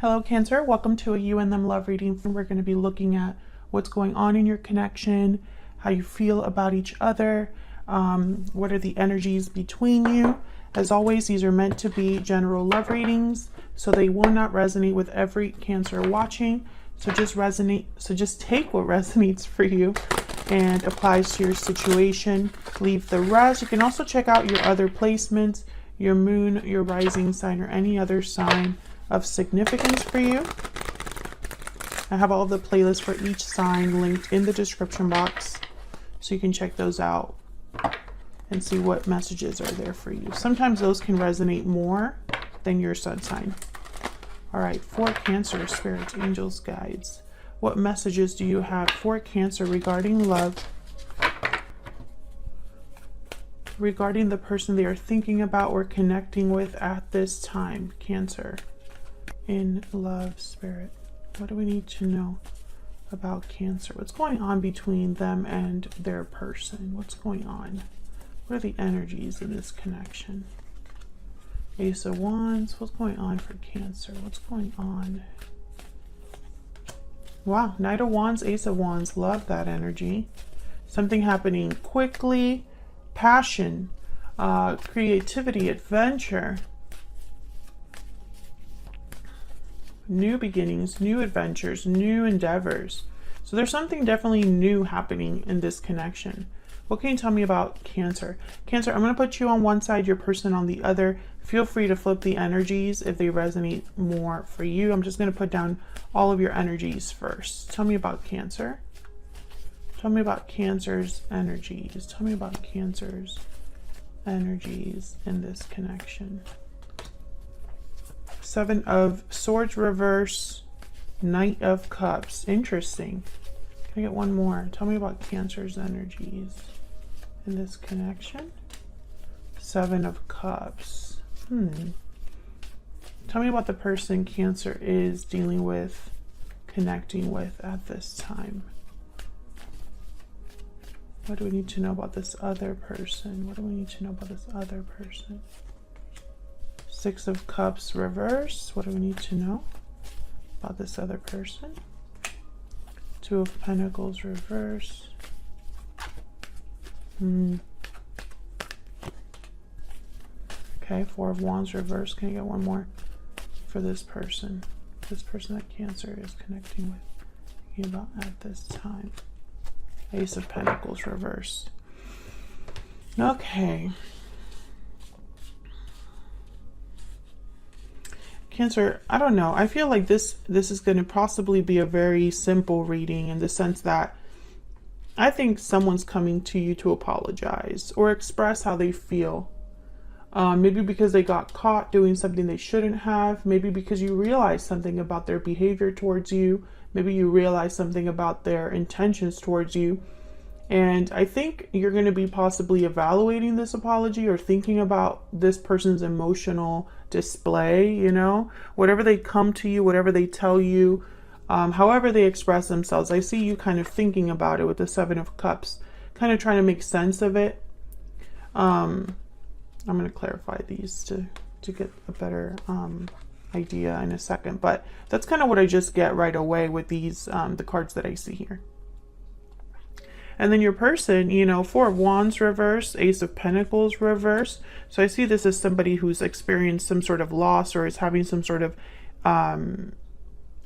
Hello Cancer, welcome to a you and them love reading. We're going to be looking at what's going on in your connection, how you feel about each other, what are the energies between you. As always, these are meant to be general love readings, so they will not resonate with every Cancer watching. So just take what resonates for you and applies to your situation. Leave the rest. You can also check out your other placements, your moon, your rising sign, or any other sign of significance for you. I have all the playlists for each sign linked in the description box, so you can check those out and see what messages are there for you. Sometimes those can resonate more than your sun sign. All right, for Cancer, spirits, angels, guides, what messages do you have for Cancer regarding love, regarding the person they are thinking about or connecting with at this time? Cancer, in love, spirit, what do we need to know about Cancer? What's going on between them and their person? What's going on? What are the energies in this connection? Ace of Wands, what's going on for Cancer? What's going on? Wow, Knight of Wands, Ace of Wands, love that energy. Something happening quickly, passion, creativity, adventure, new beginnings, new adventures, new endeavors. So there's something definitely new happening in this connection. What can you tell me about Cancer? Cancer, I'm going to put you on one side, your person on the other. Feel free to flip the energies if they resonate more for you. I'm just going to put down all of your energies first. Tell me about Cancer. Tell me about Cancer's energies. Tell me about Cancer's energies in this connection. Seven of Swords reverse, Knight of Cups. Interesting. Can I get one more? Tell me about Cancer's energies in this connection. Seven of Cups. Tell me about the person Cancer is dealing with, connecting with at this time. What do we need to know about this other person? What do we need to know about this other person? Six of Cups reverse. What do we need to know about this other person? Two of Pentacles reverse. Okay, Four of Wands reverse. Can I get one more for this person? This person that Cancer is connecting with, thinking about at this time. Ace of Pentacles reverse. Okay. Cancer, I don't know. I feel like this is going to possibly be a very simple reading in the sense that I think someone's coming to you to apologize or express how they feel. Maybe because they got caught doing something they shouldn't have. Maybe because you realize something about their behavior towards you. Maybe you realize something about their intentions towards you. And I think you're going to be possibly evaluating this apology or thinking about this person's emotional display, you know, whatever they come to you, whatever they tell you, however they express themselves. I see you kind of thinking about it with the Seven of Cups, kind of trying to make sense of it. I'm going to clarify these to get a better idea in a second, but that's kind of what I just get right away with these, the cards that I see here. And then your person, you know, Four of Wands reverse, Ace of Pentacles reverse. So I see this as somebody who's experienced some sort of loss or is having some sort of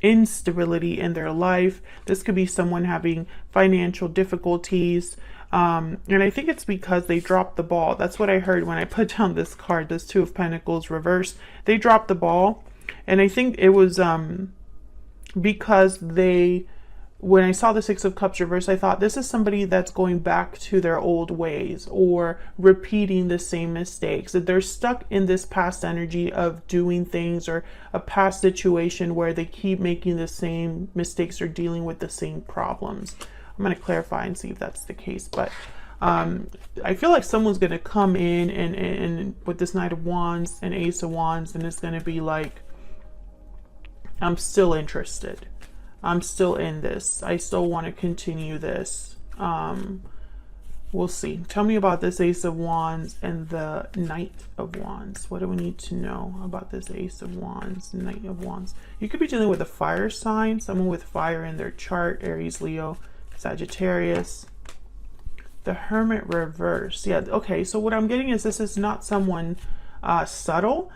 instability in their life. This could be someone having financial difficulties. And I think it's because they dropped the ball. That's what I heard when I put down this card, this Two of Pentacles reverse. They dropped the ball. And I think it was because when I saw the Six of Cups reverse, I thought this is somebody that's going back to their old ways or repeating the same mistakes. That they're stuck in this past energy of doing things or a past situation where they keep making the same mistakes or dealing with the same problems. I'm going to clarify and see if that's the case. But I feel like someone's going to come in and with this Knight of Wands and Ace of Wands, and it's going to be like, I'm still interested. I'm still in this. I still want to continue this. We'll see. Tell me about this Ace of Wands and the Knight of Wands. What do we need to know about this Ace of Wands, Knight of Wands? You could be dealing with a fire sign, someone with fire in their chart, Aries, Leo, Sagittarius. The Hermit reverse. Yeah, okay, so what I'm getting is this is not someone subtle.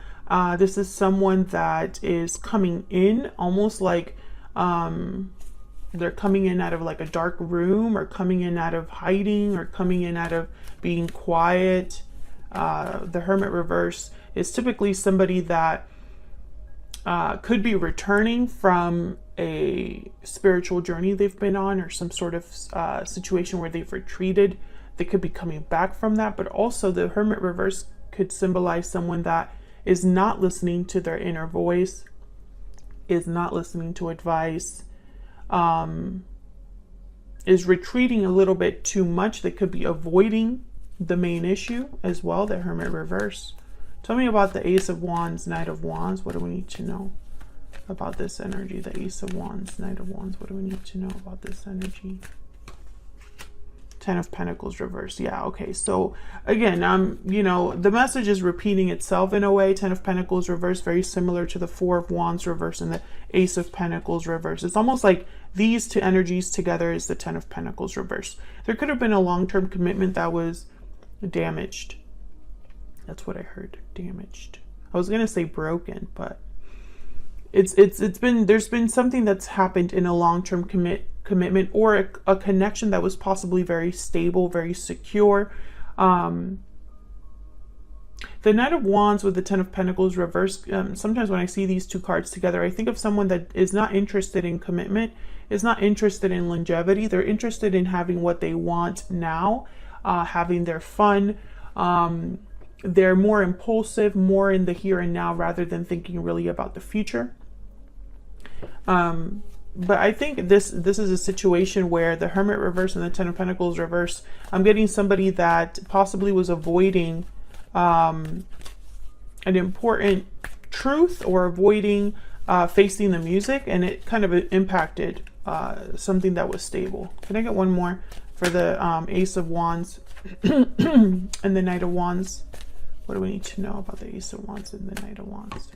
This is someone that is coming in almost like they're coming in out of like a dark room, or coming in out of hiding, or coming in out of being quiet. The Hermit reverse is typically somebody that could be returning from a spiritual journey they've been on, or some sort of situation where they've retreated. They could be coming back from that, but also the Hermit reverse could symbolize someone that is not listening to their inner voice, is not listening to advice, is retreating a little bit too much. They could be avoiding the main issue as well, the Hermit reverse. Tell me about the Ace of Wands, Knight of Wands. What do we need to know about this energy? The Ace of Wands, Knight of Wands. What do we need to know about this energy? Ten of Pentacles reverse. Yeah, okay. So again, you know, the message is repeating itself in a way. Ten of Pentacles reverse, very similar to the Four of Wands reverse and the Ace of Pentacles reverse. It's almost like these two energies together is the Ten of Pentacles reverse. There could have been a long-term commitment that was damaged. That's what I heard. Damaged. I was gonna say broken, but it's been, there's been something that's happened in a long-term commitment, or a connection that was possibly very stable, very secure. The Knight of Wands with the Ten of Pentacles reverse, sometimes when I see these two cards together, I think of someone that is not interested in commitment, is not interested in longevity. They're interested in having what they want now, having their fun. They're more impulsive, more in the here and now, rather than thinking really about the future. But I think this is a situation where the Hermit reverse and the Ten of Pentacles reverse, I'm getting somebody that possibly was avoiding an important truth, or avoiding facing the music, and it kind of impacted something that was stable. Can I get one more for the Ace of Wands and the Knight of Wands? What do we need to know about the Ace of Wands and the Knight of Wands?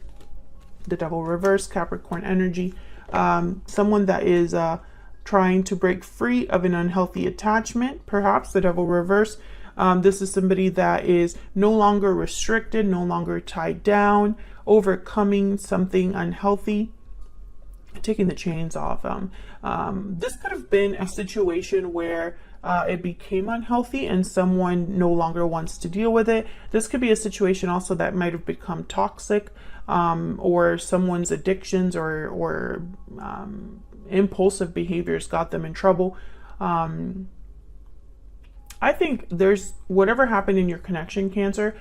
The Devil reverse, Capricorn energy. Someone that is trying to break free of an unhealthy attachment, perhaps the Devil reverse. This is somebody that is no longer restricted, no longer tied down, overcoming something unhealthy, taking the chains off. This could have been a situation where it became unhealthy and someone no longer wants to deal with it. This could be a situation also that might have become toxic, or someone's addictions or impulsive behaviors got them in trouble. I think there's whatever happened in your connection, Cancer,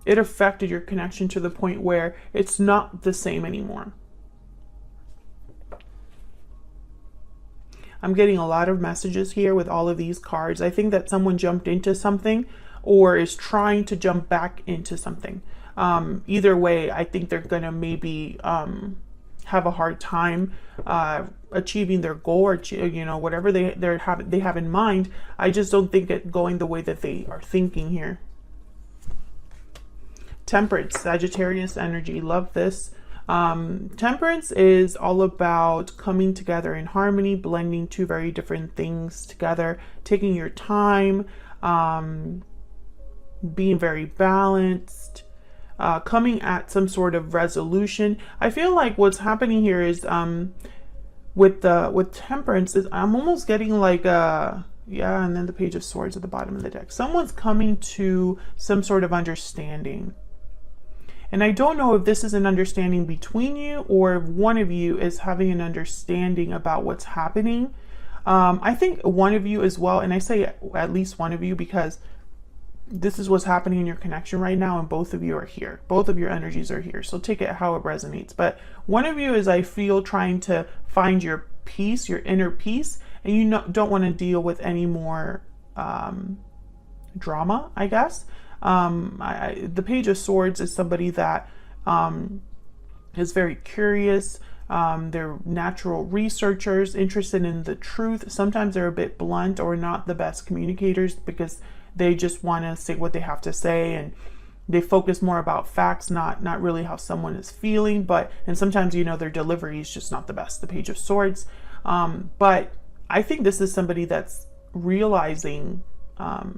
it affected your connection to the point where it's not the same anymore. I'm getting a lot of messages here with all of these cards. I think that someone jumped into something or is trying to jump back into something. Either way, I think they're going to maybe have a hard time achieving their goal, or you know, whatever they have in mind. I just don't think it going the way that they are thinking here. Temperance, Sagittarius energy. Love this. Temperance is all about coming together in harmony, blending two very different things together, taking your time, being very balanced, coming at some sort of resolution. I feel like what's happening here is with Temperance is I'm almost getting like yeah, and then the Page of Swords at the bottom of the deck. Someone's coming to some sort of understanding. And I don't know if this is an understanding between you, or if one of you is having an understanding about what's happening. I think one of you as well, and I say at least one of you because this is what's happening in your connection right now, and both of you are here. Both of your energies are here. So take it how it resonates. But one of you is, I feel, trying to find your peace, your inner peace, and you don't want to deal with any more drama, I guess. The Page of Swords is somebody that is very curious, They're natural researchers, interested in the truth. Sometimes they're a bit blunt or not the best communicators because they just want to say what they have to say, and they focus more about facts, not really how someone is feeling. And sometimes, you know, their delivery is just not the best, the Page of Swords. But I think this is somebody that's realizing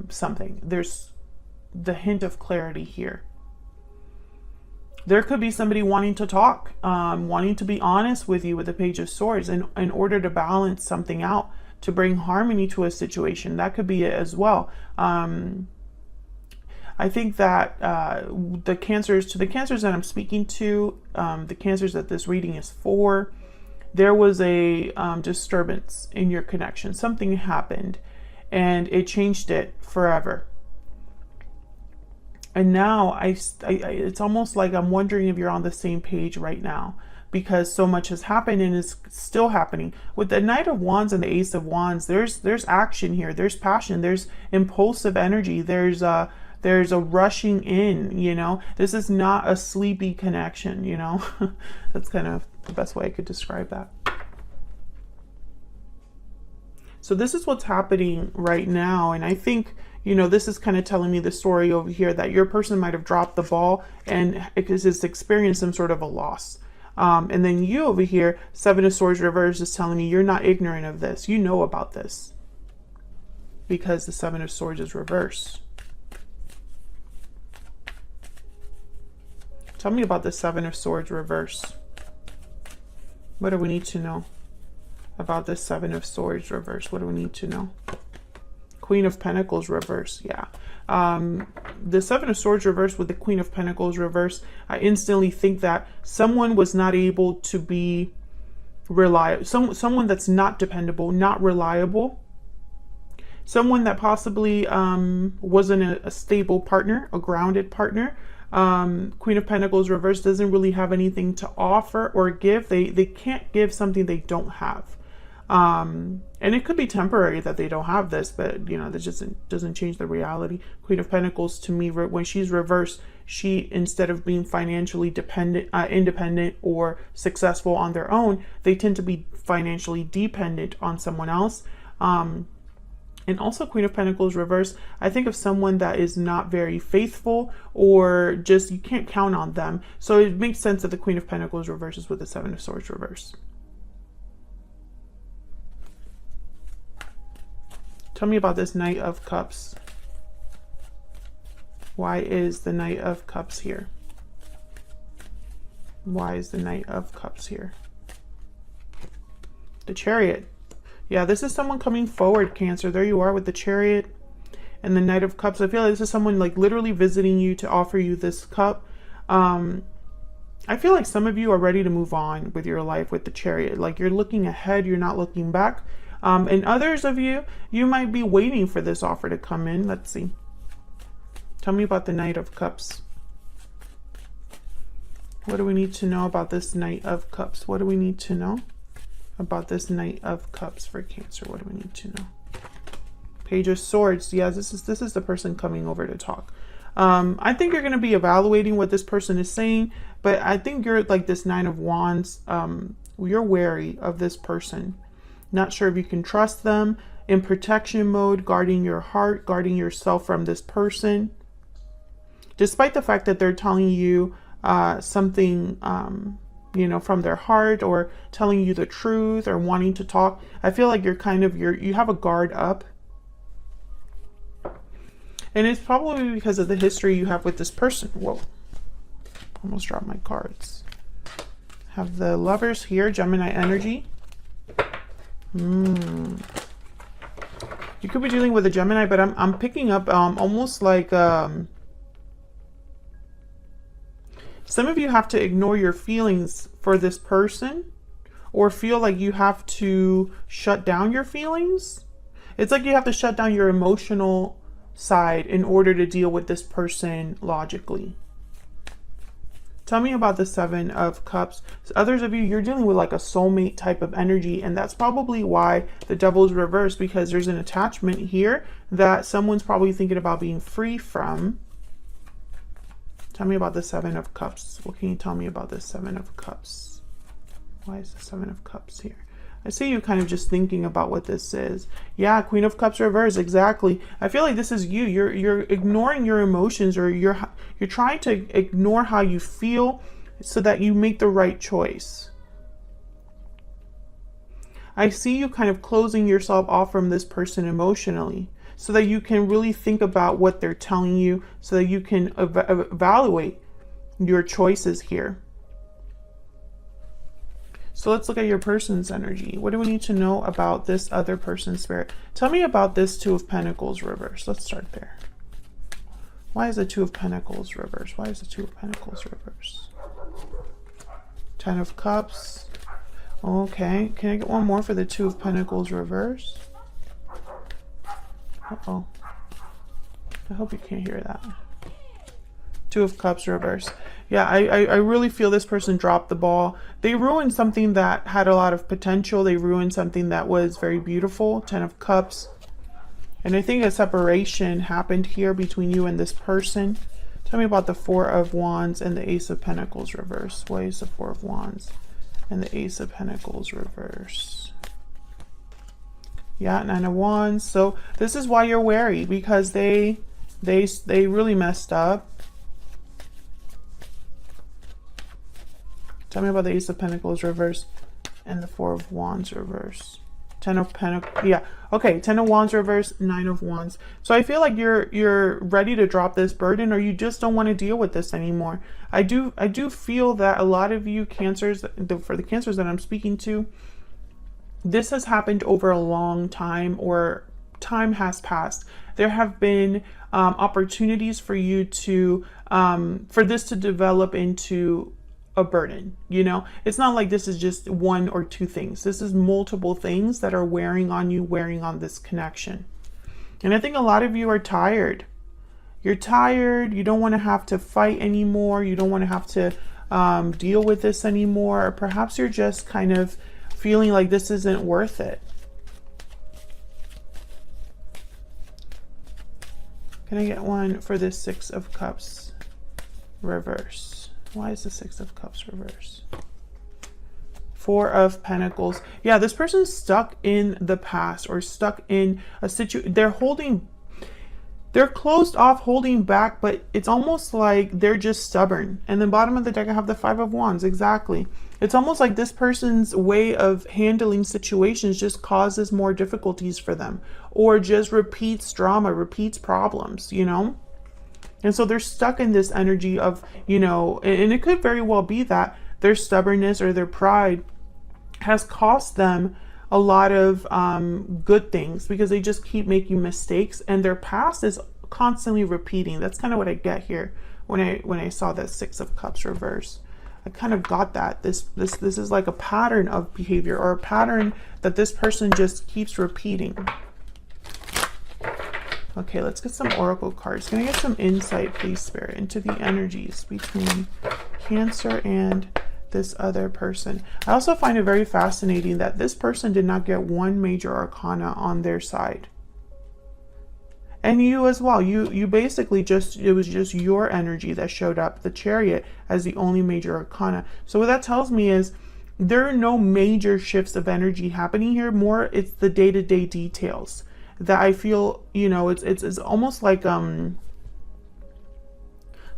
something. There's the hint of clarity here. There could be somebody wanting to talk, wanting to be honest with you with the Page of Swords in order to balance something out, to bring harmony to a situation. That could be it as well. I think that the cancers that I'm speaking to, the cancers that this reading is for, there was a disturbance in your connection. Something happened and it changed it forever. And now it's almost like I'm wondering if you're on the same page right now, because so much has happened and is still happening. With the Knight of Wands and the Ace of Wands, there's action here, there's passion, there's impulsive energy, there's a rushing in, you know. This is not a sleepy connection, you know. That's kind of the best way I could describe that. So this is what's happening right now. And I think, you know, this is kind of telling me the story over here that your person might have dropped the ball and is experienced some sort of a loss. And then you over here, Seven of Swords reverse, is telling me you're not ignorant of this. You know about this because the Seven of Swords is reverse. Tell me about the Seven of Swords reverse. What do we need to know about this Seven of Swords reverse? What do we need to know? Queen of Pentacles reverse. Yeah. The Seven of Swords reverse with the Queen of Pentacles reverse, I instantly think that someone was not able to be reliable. Someone that's not dependable, not reliable. Someone that possibly wasn't a stable partner, a grounded partner. Queen of Pentacles reverse doesn't really have anything to offer or give. They can't give something they don't have. And it could be temporary that they don't have this, but you know, that just doesn't change the reality. Queen of Pentacles, to me, when she's reversed, she, instead of being financially independent or successful on their own, they tend to be financially dependent on someone else. And also Queen of Pentacles reverse, I think of someone that is not very faithful, or just you can't count on them. So it makes sense that the Queen of Pentacles reverses with the Seven of Swords reverse. Tell me about this Knight of Cups. Why is the Knight of Cups here? Why is the Knight of Cups here? The Chariot. Yeah, this is someone coming forward, Cancer. There you are with the Chariot and the Knight of Cups. I feel like this is someone like literally visiting you to offer you this cup. I feel like some of you are ready to move on with your life with the Chariot. Like you're looking ahead, you're not looking back. And others of you, you might be waiting for this offer to come in. Let's see. Tell me about the Knight of Cups. What do we need to know about this Knight of Cups? What do we need to know about this Knight of Cups for Cancer? What do we need to know? Page of Swords. Yeah, this is the person coming over to talk. I think you're going to be evaluating what this person is saying, but I think you're like this Nine of Wands. You're wary of this person. Not sure if you can trust them, in protection mode, guarding your heart, guarding yourself from this person. Despite the fact that they're telling you something, you know, from their heart, or telling you the truth, or wanting to talk, I feel like you have a guard up. And it's probably because of the history you have with this person. Whoa, almost dropped my cards. Have the Lovers here, Gemini energy. You could be dealing with a Gemini, but I'm picking up almost like some of you have to ignore your feelings for this person, or feel like you have to shut down your feelings. It's like you have to shut down your emotional side in order to deal with this person logically. Tell me about the Seven of Cups. So others of you, you're dealing with like a soulmate type of energy, and that's probably why the Devil is reversed, because there's an attachment here that someone's probably thinking about being free from. Tell me about the Seven of Cups. What can you tell me about the Seven of Cups? Why is the Seven of Cups here? I see you kind of just thinking about what this is. Yeah, Queen of Cups reverse, exactly. I feel like this is you. You're ignoring your emotions, or you're trying to ignore how you feel so that you make the right choice. I see you kind of closing yourself off from this person emotionally so that you can really think about what they're telling you, so that you can evaluate your choices here. So let's look at your person's energy. What do we need to know about this other person's spirit? Tell me about this Two of Pentacles reverse. Let's start there. Why is the Two of Pentacles reverse? Why is the Two of Pentacles reverse? Ten of Cups. Okay. Can I get one more for the Two of Pentacles reverse? Uh-oh. I hope you can't hear that. Two of Cups reverse. Yeah, I really feel this person dropped the ball. They ruined something that had a lot of potential. They ruined something that was very beautiful. Ten of Cups. And I think a separation happened here between you and this person. Tell me about the Four of Wands and the Ace of Pentacles reverse. Why is the Four of Wands and the Ace of Pentacles reverse? Yeah, Nine of Wands. So this is why you're wary, because they really messed up. Tell me about the Ace of Pentacles reverse and the Four of Wands reverse. Ten of Pentacles. Yeah. Okay. 10 of Wands reverse, 9 of Wands. So I feel like you're ready to drop this burden, or you just don't want to deal with this anymore. I do feel that a lot of you Cancers, for the Cancers that I'm speaking to, this has happened over a long time, or time has passed. There have been opportunities for you to, for this to develop into a burden. You know, it's not like this is just one or two things. This is multiple things that are wearing on you, wearing on this connection. And I think a lot of you are tired. You're tired. You don't want to have to fight anymore. You don't want to have to deal with this anymore. Or perhaps you're just kind of feeling like this isn't worth it. Can I get one for this Six of Cups reverse? Why is the Six of Cups reverse? Four of Pentacles. Yeah, this person's stuck in the past, or stuck in a situation. They're closed off, holding back, but it's almost like they're just stubborn. And then bottom of the deck, I have the Five of Wands. Exactly. It's almost like this person's way of handling situations just causes more difficulties for them, or just repeats drama, repeats problems, you know? And so they're stuck in this energy of, you know, and it could very well be that their stubbornness or their pride has cost them a lot of good things, because they just keep making mistakes and their past is constantly repeating. That's kind of what I get here when I saw that Six of Cups reverse. I kind of got that this is like a pattern of behavior, or a pattern that this person just keeps repeating. Okay, let's get some oracle cards. Can I get some insight, please, Spirit, into the energies between Cancer and this other person? I also find it very fascinating that this person did not get one major arcana on their side. And you as well. You basically it was just your energy that showed up, the Chariot, as the only major arcana. So what that tells me is there are no major shifts of energy happening here. More, it's the day-to-day details that I feel, you know, it's almost like the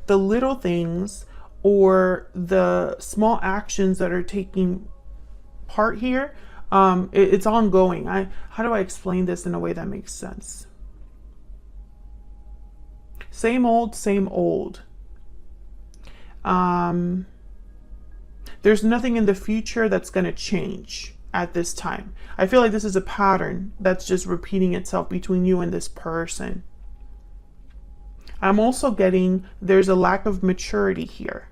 little things, or the small actions that are taking part here. It's ongoing. How do I explain this in a way that makes sense? Same old, same old. There's nothing in the future that's going to change at this time. I feel like this is a pattern that's just repeating itself between you and this person. I'm also getting there's a lack of maturity here.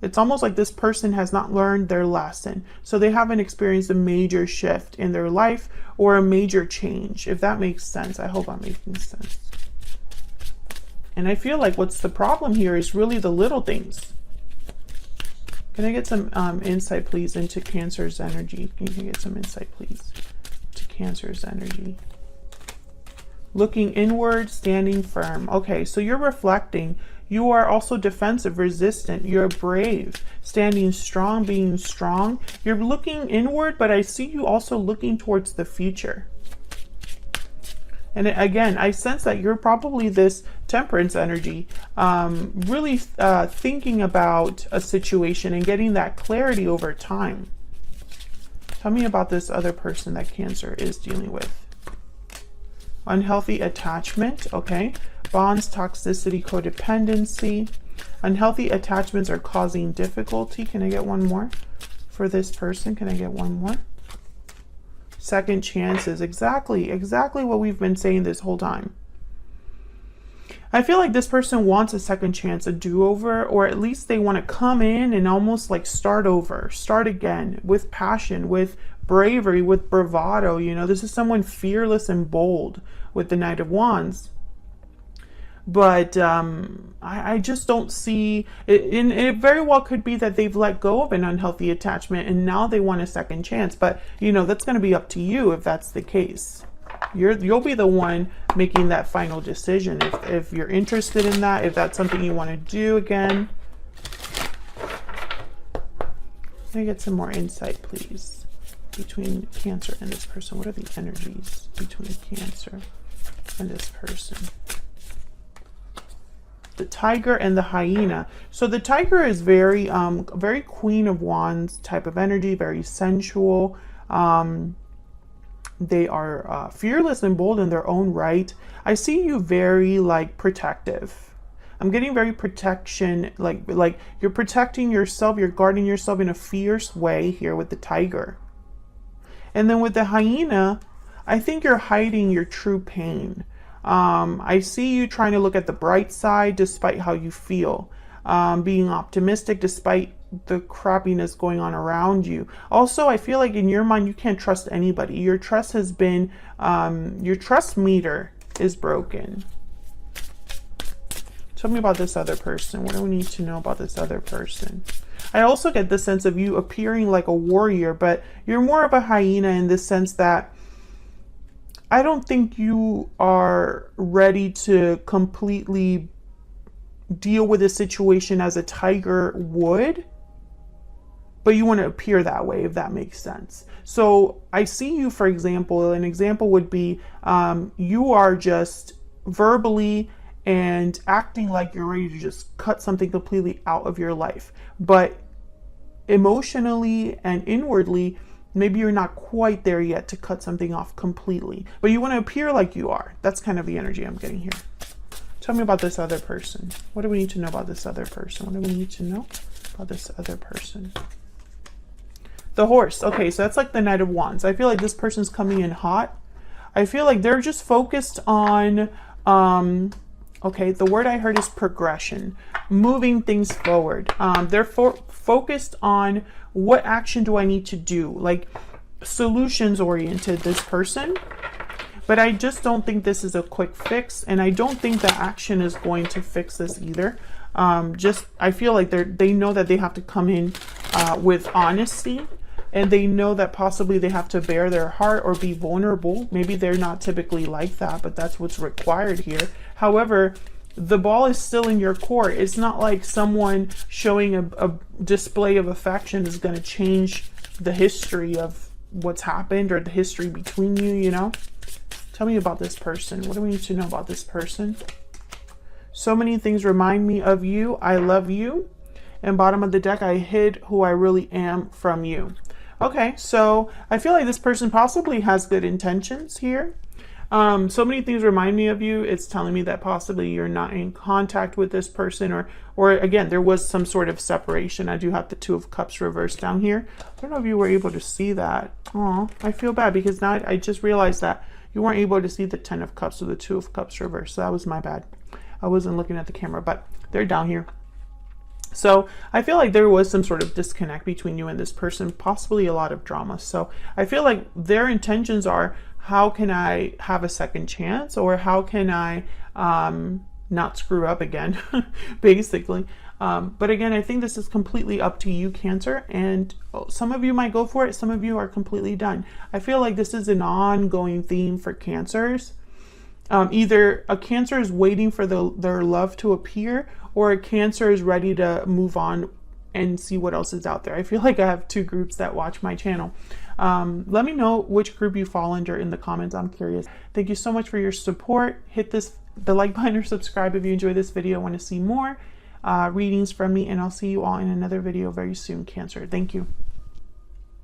It's almost like this person has not learned their lesson. So they haven't experienced a major shift in their life, or a major change, if that makes sense. I hope I'm making sense. And I feel like what's the problem here is really the little things. Can I get some insight, please, into Cancer's energy? Can you get some insight, please, to Cancer's energy? Looking inward, standing firm. Okay, so you're reflecting. You are also defensive, resistant. You're brave, standing strong, being strong. You're looking inward, but I see you also looking towards the future. And again, I sense that you're probably this temperance energy, really thinking about a situation and getting that clarity over time. Tell me about this other person that Cancer is dealing with. Unhealthy attachment, okay. Bonds, toxicity, codependency. Unhealthy attachments are causing difficulty. Can I get one more for this person? Can I get one more? Second chances, exactly what we've been saying this whole time. I feel like this person wants a second chance, a do-over, or at least they want to come in and almost like start over, start again with passion, with bravery, with bravado. You know, this is someone fearless and bold with the Knight of Wands. But I just don't see it. It very well could be that they've let go of an unhealthy attachment and now they want a second chance. But, you know, that's going to be up to you if that's the case. You'll be the one making that final decision if you're interested in that, if that's something you want to do again. Can I get some more insight, please, between Cancer and this person? What are the energies between Cancer and this person? The Tiger and the Hyena. So the Tiger is very very Queen of Wands type of energy, very sensual. They are fearless and bold in their own right. I see you very like protective. I'm getting very protection, like you're protecting yourself, you're guarding yourself in a fierce way here with the Tiger. And then with the Hyena, I think you're hiding your true pain. I see you trying to look at the bright side despite how you feel, being optimistic despite the crappiness going on around you. Also, I feel like in your mind, you can't trust anybody. Your trust has been, your trust meter is broken. Tell me about this other person. What do we need to know about this other person? I also get the sense of you appearing like a warrior, but you're more of a hyena in the sense that I don't think you are ready to completely deal with a situation as a tiger would, but you want to appear that way, if that makes sense. So I see you, for example, an example would be you are just verbally and acting like you're ready to just cut something completely out of your life. But emotionally and inwardly, maybe you're not quite there yet to cut something off completely, but you want to appear like you are. That's kind of the energy I'm getting here. Tell me about this other person. What do we need to know about this other person? What do we need to know about this other person? The Horse. Okay, so that's like the Knight of Wands. I feel like this person's coming in hot. I feel like they're just focused on, okay, the word I heard is progression, moving things forward. They're focused on what action do I need to do, like solutions oriented, this person. But I just don't think this is a quick fix, and I don't think that action is going to fix this either. I feel like they know that they have to come in with honesty, and they know that possibly they have to bare their heart or be vulnerable. Maybe they're not typically like that, but that's what's required here. However, the ball is still in your court. It's not like someone showing a display of affection is going to change the history of what's happened or the history between you, you know? Tell me about this person. What do we need to know about this person? So many things remind me of you. I love you. And bottom of the deck, I hid who I really am from you. Okay, so I feel like this person possibly has good intentions here. So many things remind me of you. It's telling me that possibly you're not in contact with this person, or again, there was some sort of separation. I do have the Two of Cups reversed down here. I don't know if you were able to see that. Oh, I feel bad because now I just realized that you weren't able to see the Ten of Cups or the Two of Cups reversed. So that was my bad. I wasn't looking at the camera, but they're down here. So I feel like there was some sort of disconnect between you and this person, possibly a lot of drama. So I feel like their intentions are, how can I have a second chance, or how can I not screw up again, basically. But again, I think this is completely up to you, Cancer, and some of you might go for it. Some of you are completely done. I feel like this is an ongoing theme for Cancers. Either a Cancer is waiting for their love to appear, or a Cancer is ready to move on and see what else is out there. I feel like I have two groups that watch my channel. Let me know which group you fall under in the comments. I'm curious. Thank you so much for your support. Hit the like button or subscribe if you enjoyed this video. I want to see more readings from me, and I'll see you all in another video very soon, Cancer. Thank you.